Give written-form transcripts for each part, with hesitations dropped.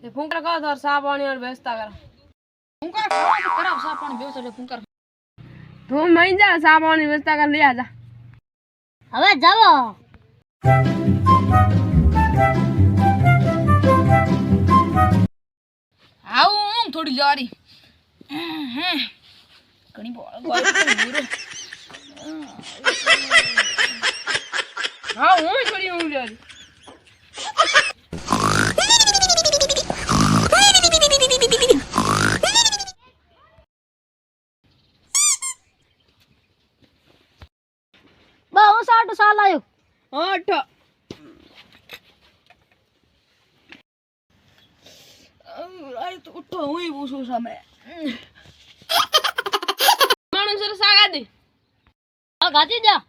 ये फुंकर का धर साफ पानी और व्यवस्था कर फुंकर खराब साफ पानी व्यवस्था फुंकर तू मई जा साफ पानी व्यवस्था कर ले आजा હવે જાવો આવું હું થોડી જારી હે ઘણી બોલ હા હું થોડી ઊંઘ જારી બા હું 60 સાલ આયો 8 અરે તો ઉઠો હું પૂછું સામે માણસ સર સાગા દે આ ગાતી જા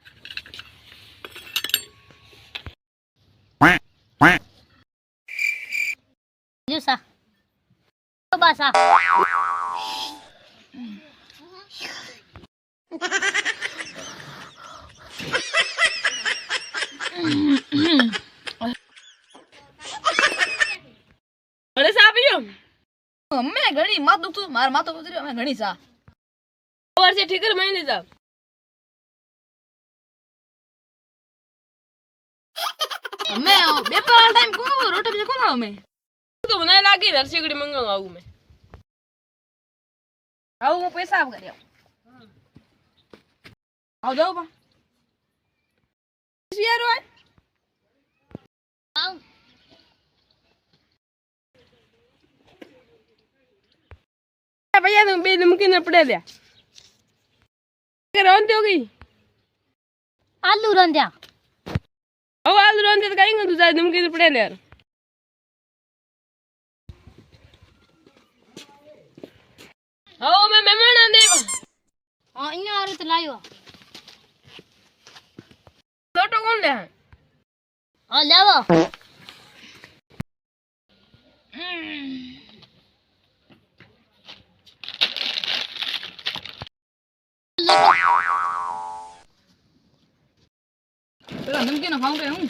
જુસા બાસા અરે સાપીયો અમે ઘણી માતું તું માર માતો ઉતરી અમે ઘણી સા ઓર से ठीकर महीने जा અમે બેપાર ટાઈમ કો રોટી બીજે કોણ અમે तो बनाए लागी नरसिकड़ी मंगाऊं आऊं मैं આવું હું પૈસા આપ કર્યો આવ જાવ બા यार भाई આવ भैया तुम बे नमकीन पड़े दिया रोंती होगी આલુ રંધ્યા अब आज रोंती तो कहीं तू जाए नमकीन पड़े ले यार आओ मैं मेहमान आ देगा હા અહીંયા આરે તો લાયો लोटो कौन ले હા લાવો પેલા નમકીન ખાઉં કે હું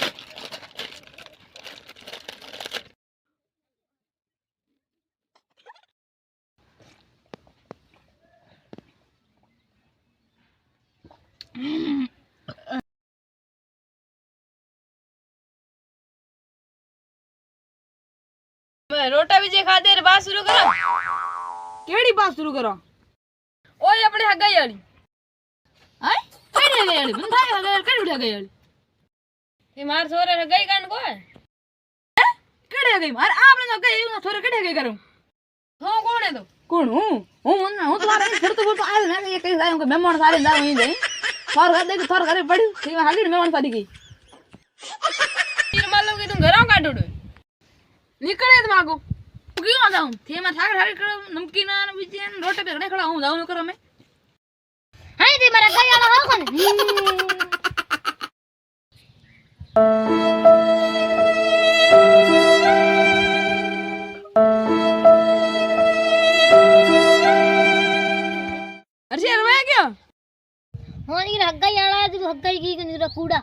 मैं रोटा भी जे खा दे रे बात शुरू करो કેડી બાત શરૂ કરો ओए अपने हगाई वाली હે કેડી ગયાળી બંધાય હગાઈ કેડી હગાઈ ये मार छोरे हगाई कान को है કેડી હગાઈ માર આપણે તો હગાઈ એવું થોરે કેડી હગાઈ કરું हो कौन है तो કોણ હું તમારે ફરતો ફરતો આવ્યો ને એ કઈ જાય કે મહેમાન સારી જાવ અહીં જઈ થોર ઘર દે થોર ઘરે પડ્યું તે હાલી મહેમાન સારી ગઈ फिर मालूम कि तुम घरों काटो दो નીકળે જ માગો ક્યાં જાઉં તેમાં થાક થાક કરો નમકીન અને બીજી રોટી બે ખડા હું જાઉં કરો મે હાય તે મારા ગયાળા હો કોને अरे यार मैं क्या हो नी हगाई आला है तो हगाई की कूड़ा